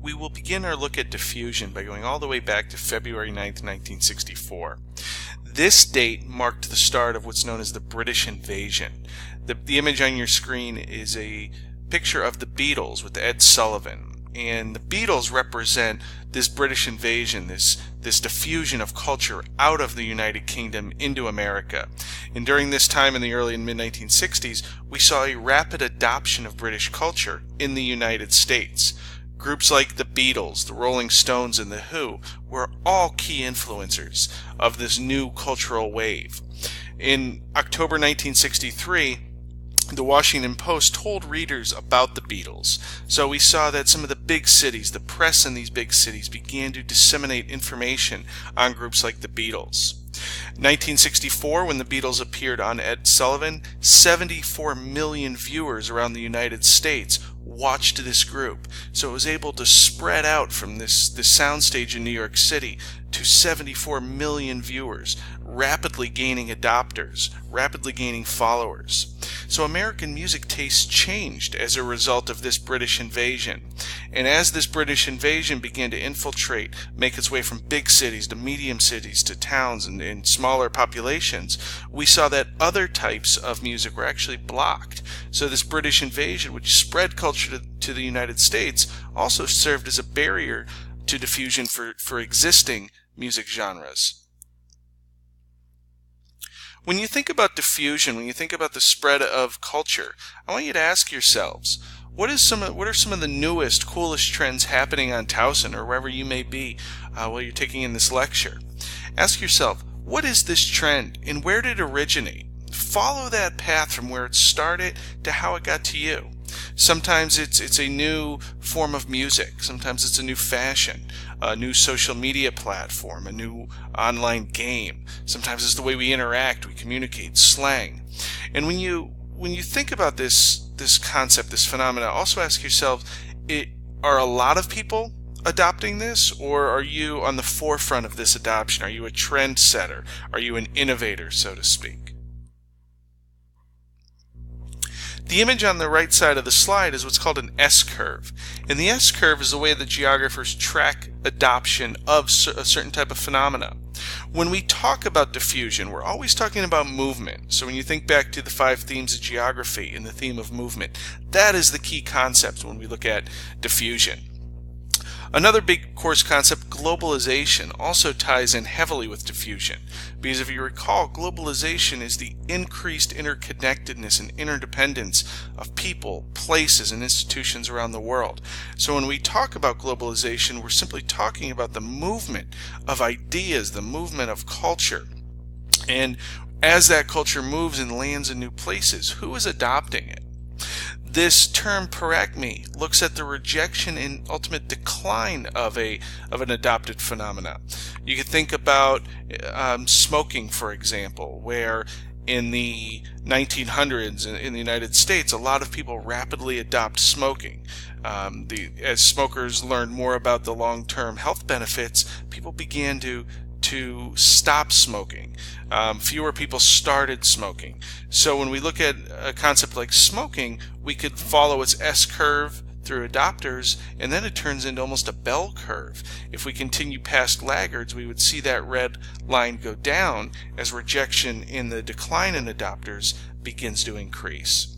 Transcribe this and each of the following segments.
we will begin our look at diffusion by going all the way back to February 9th, 1964. This date marked the start of what's known as the British invasion. The image on your screen is a picture of the Beatles with Ed Sullivan. And the Beatles represent this British invasion, this diffusion of culture out of the United Kingdom into America. And during this time in the early and mid-1960s, we saw a rapid adoption of British culture in the United States. Groups like the Beatles, the Rolling Stones, and the Who were all key influencers of this new cultural wave. In October 1963, the Washington Post told readers about the Beatles. So we saw that some of the big cities, the press in these big cities, began to disseminate information on groups like the Beatles. 1964, when the Beatles appeared on Ed Sullivan, 74 million viewers around the United States watched this group. So it was able to spread out from this soundstage in New York City to 74 million viewers, rapidly gaining adopters, rapidly gaining followers. So American music tastes changed as a result of this British invasion. And as this British invasion began to infiltrate, make its way from big cities to medium cities to towns and smaller populations, we saw that other types of music were actually blocked. So this British invasion, which spread culture to the United States, also served as a barrier to diffusion for existing music genres. When you think about diffusion, when you think about the spread of culture, I want you to ask yourselves, what are some of the newest, coolest trends happening on Towson or wherever you may be while you're taking in this lecture? Ask yourself, what is this trend and where did it originate? Follow that path from where it started to how it got to you. Sometimes it's a new form of music. Sometimes it's a new fashion, a new social media platform, a new online game. Sometimes it's the way we interact, we communicate, slang. And when you think about this concept, this phenomena, also ask yourself, are a lot of people adopting this, or are you on the forefront of this adoption? Are you a trendsetter? Are you an innovator, so to speak? The image on the right side of the slide is what's called an S-curve. And the S-curve is the way that geographers track adoption of a certain type of phenomena. When we talk about diffusion, we're always talking about movement. So when you think back to the 5 themes of geography and the theme of movement, that is the key concept when we look at diffusion. Another big course concept, globalization, also ties in heavily with diffusion. Because if you recall, globalization is the increased interconnectedness and interdependence of people, places, and institutions around the world. So when we talk about globalization, we're simply talking about the movement of ideas, the movement of culture. And as that culture moves and lands in new places, who is adopting it? This term paracme looks at the rejection and ultimate decline of an adopted phenomena. You could think about smoking, for example, where in the 1900s in the United States, a lot of people rapidly adopt smoking. As smokers learned more about the long-term health benefits, people began to stop smoking. Fewer people started smoking. So when we look at a concept like smoking, we could follow its S-curve through adopters, and then it turns into almost a bell curve. If we continue past laggards, we would see that red line go down as rejection in the decline in adopters begins to increase.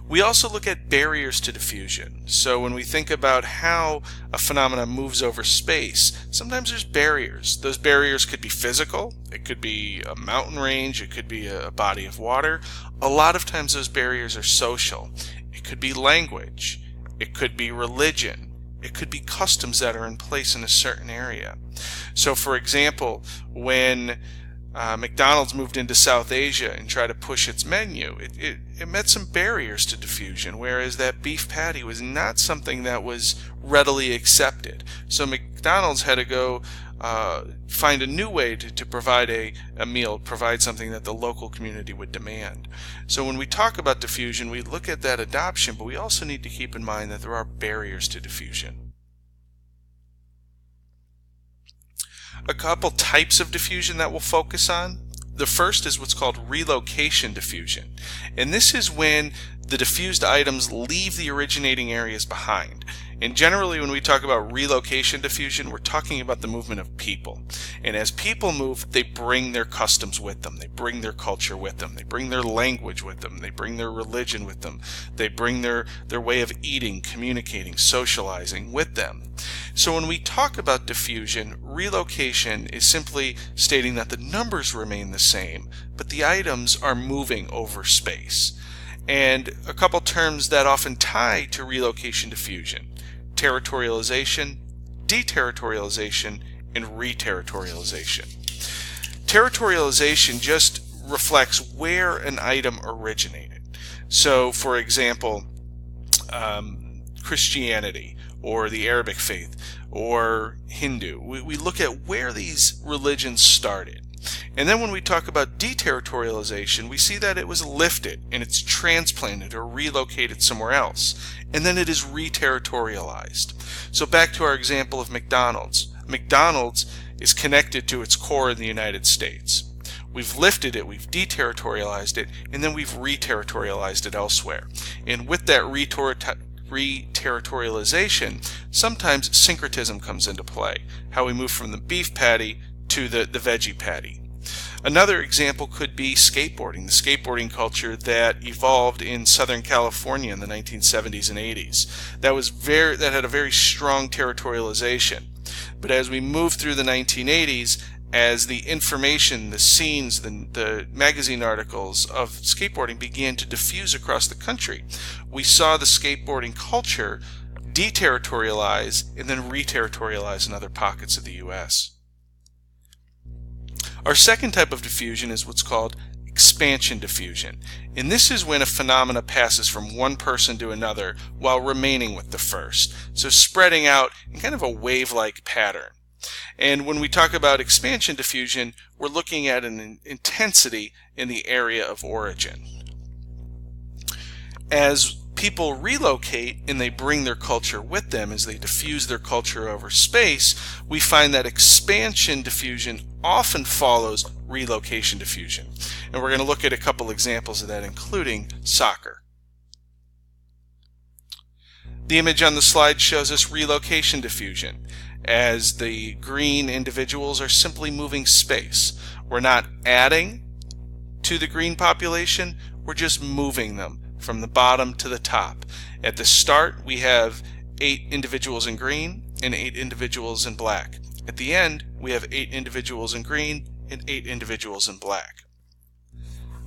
We also look at barriers to diffusion. So when we think about how a phenomenon moves over space, sometimes there's barriers. Those barriers could be physical, it could be a mountain range, it could be a body of water. A lot of times those barriers are social. It could be language, it could be religion, it could be customs that are in place in a certain area. So for example, when McDonald's moved into South Asia and tried to push its menu, it met some barriers to diffusion, whereas that beef patty was not something that was readily accepted. So McDonald's had to go find a new way to provide a meal, provide something that the local community would demand. So when we talk about diffusion, we look at that adoption, but we also need to keep in mind that there are barriers to diffusion. A couple types of diffusion that we'll focus on. The first is what's called relocation diffusion. And this is when the diffused items leave the originating areas behind. And generally when we talk about relocation diffusion, we're talking about the movement of people. And as people move, they bring their customs with them. They bring their culture with them. They bring their language with them. They bring their religion with them. They bring their way of eating, communicating, socializing with them. So when we talk about diffusion, relocation is simply stating that the numbers remain the same, but the items are moving over space. And a couple terms that often tie to relocation diffusion: territorialization, deterritorialization, and reterritorialization. Territorialization just reflects where an item originated. So, for example, Christianity, or the Arabic faith, or Hindu. We look at where these religions started. And then when we talk about deterritorialization, we see that it was lifted and it's transplanted or relocated somewhere else. And then it is reterritorialized. So back to our example of McDonald's. McDonald's is connected to its core in the United States. We've lifted it, we've deterritorialized it, and then we've reterritorialized it elsewhere. And with that reterritorialization, sometimes syncretism comes into play. How we move from the beef patty to the veggie patty. Another example could be skateboarding, the skateboarding culture that evolved in Southern California in the 1970s and 80s. That had a very strong territorialization. But as we move through the 1980s, as the information, the scenes, the magazine articles of skateboarding began to diffuse across the country, we saw the skateboarding culture deterritorialize and then reterritorialize in other pockets of the U.S. Our second type of diffusion is what's called expansion diffusion. And this is when a phenomena passes from one person to another while remaining with the first. So spreading out in kind of a wave-like pattern. And when we talk about expansion diffusion, we're looking at an intensity in the area of origin. As people relocate and they bring their culture with them, as they diffuse their culture over space, we find that expansion diffusion often follows relocation diffusion. And we're going to look at a couple examples of that, including soccer. The image on the slide shows us relocation diffusion, as the green individuals are simply moving space. We're not adding to the green population, we're just moving them from the bottom to the top. At the start, we have 8 individuals in green and 8 individuals in black. At the end, we have 8 individuals in green and 8 individuals in black.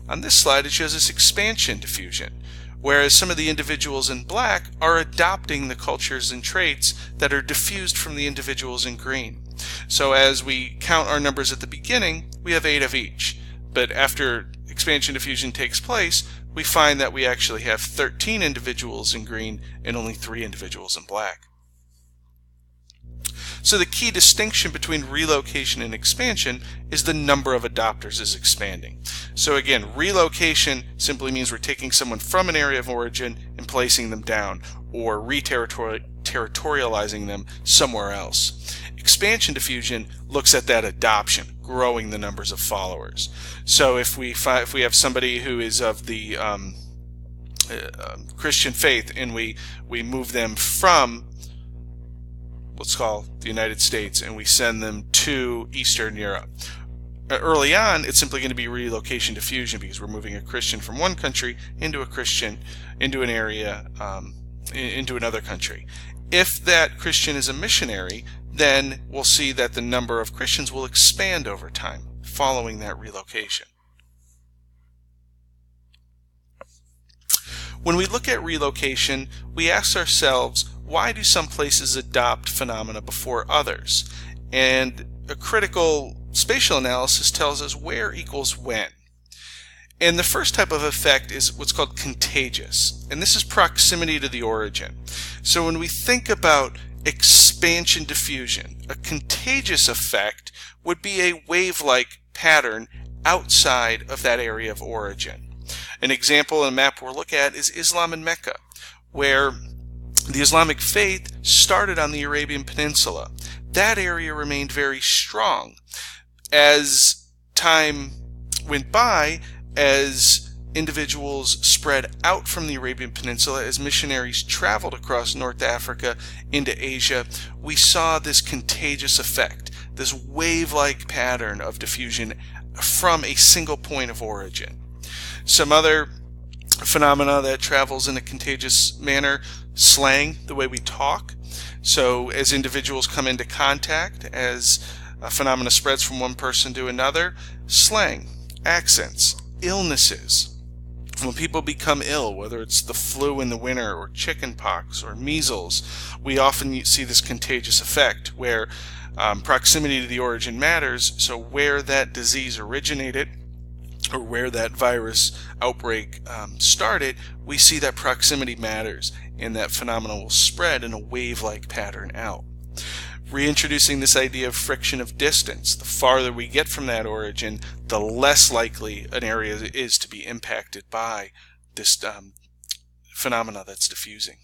On this slide, it shows us expansion diffusion, whereas some of the individuals in black are adopting the cultures and traits that are diffused from the individuals in green. So as we count our numbers at the beginning, we have 8 of each. But after expansion diffusion takes place, we find that we actually have 13 individuals in green and only 3 individuals in black. So the key distinction between relocation and expansion is the number of adopters is expanding. So again, relocation simply means we're taking someone from an area of origin and placing them down, or reterritorializing them somewhere else. Expansion diffusion looks at that adoption, growing the numbers of followers. So if we have somebody who is of the Christian faith, and we move them from what's called the United States and we send them to Eastern Europe, early on it's simply going to be relocation diffusion, because we're moving a Christian from one country into an area into another country. If that Christian is a missionary, then we'll see that the number of Christians will expand over time following that relocation. When we look at relocation, we ask ourselves, why do some places adopt phenomena before others? And a critical spatial analysis tells us where equals when. And the first type of effect is what's called contagious, and this is proximity to the origin. So when we think about expansion diffusion, a contagious effect would be a wave-like pattern outside of that area of origin. An example in a map we'll look at is Islam in Mecca, where the Islamic faith started on the Arabian Peninsula. That area remained very strong. As time went by, as individuals spread out from the Arabian Peninsula as missionaries traveled across North Africa into Asia, we saw this contagious effect, this wave-like pattern of diffusion from a single point of origin. Some other phenomena that travels in a contagious manner: slang, the way we talk. So as individuals come into contact, as a phenomena spreads from one person to another, slang, accents, illnesses. When people become ill, whether it's the flu in the winter or chickenpox or measles, we often see this contagious effect where proximity to the origin matters. So where that disease originated or where that virus outbreak started, we see that proximity matters, and that phenomenon will spread in a wave-like pattern out. Reintroducing this idea of friction of distance: the farther we get from that origin, the less likely an area is to be impacted by this phenomena that's diffusing.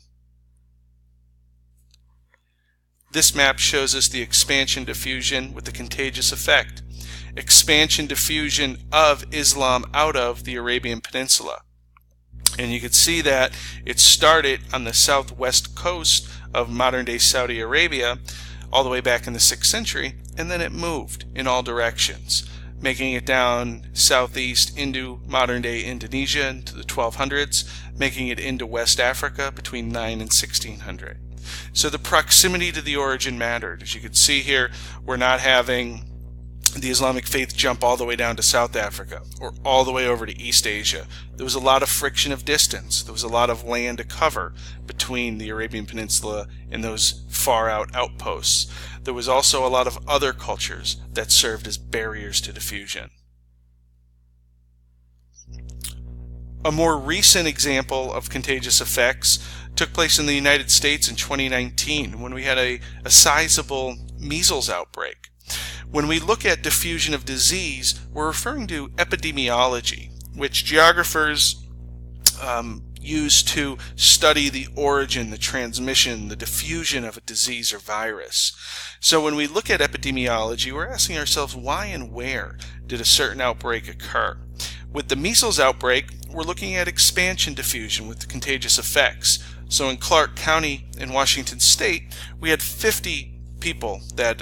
This map shows us the expansion diffusion with the contagious effect. Expansion diffusion of Islam out of the Arabian Peninsula. And you can see that it started on the southwest coast of modern-day Saudi Arabia all the way back in the 6th century, and then it moved in all directions, making it down southeast into modern-day Indonesia into the 1200s, making it into West Africa between 9 and 1600. So the proximity to the origin mattered. As you can see here, we're not having the Islamic faith jump all the way down to South Africa or all the way over to East Asia. There was a lot of friction of distance. There was a lot of land to cover between the Arabian Peninsula and those far out outposts. There was also a lot of other cultures that served as barriers to diffusion. A more recent example of contagious effects took place in the United States in 2019 when we had a sizable measles outbreak. When we look at diffusion of disease, we're referring to epidemiology, which geographers use to study the origin, the transmission, the diffusion of a disease or virus. So when we look at epidemiology, we're asking ourselves, why and where did a certain outbreak occur? With the measles outbreak, we're looking at expansion diffusion with the contagious effects. So in Clark County in Washington State, we had 50 people that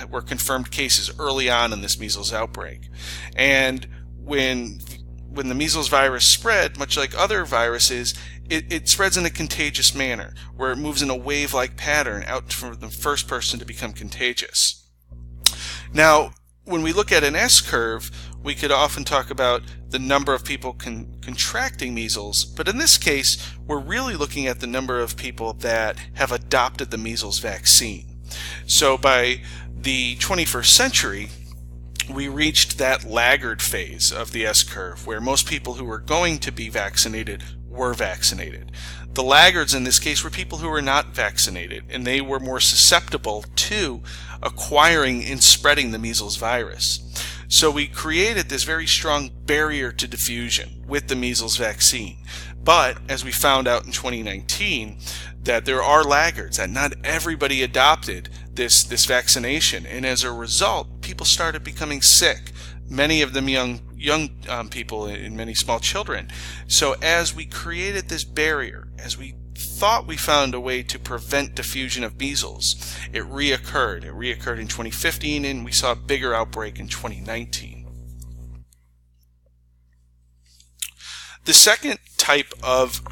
were confirmed cases early on in this measles outbreak. And when the measles virus spread, much like other viruses, it spreads in a contagious manner, where it moves in a wave-like pattern out from the first person to become contagious. Now, when we look at an S-curve, we could often talk about the number of people contracting measles, but in this case, we're really looking at the number of people that have adopted the measles vaccine. So by the 21st century, we reached that laggard phase of the S-curve, where most people who were going to be vaccinated were vaccinated. The laggards in this case were people who were not vaccinated, and they were more susceptible to acquiring and spreading the measles virus. So we created this very strong barrier to diffusion with the measles vaccine. But as we found out in 2019, that there are laggards, that not everybody adopted this vaccination, and as a result, people started becoming sick. Many of them young people and many small children. So as we created this barrier, as we thought we found a way to prevent diffusion of measles, it reoccurred. It reoccurred in 2015, and we saw a bigger outbreak in 2019. The second type of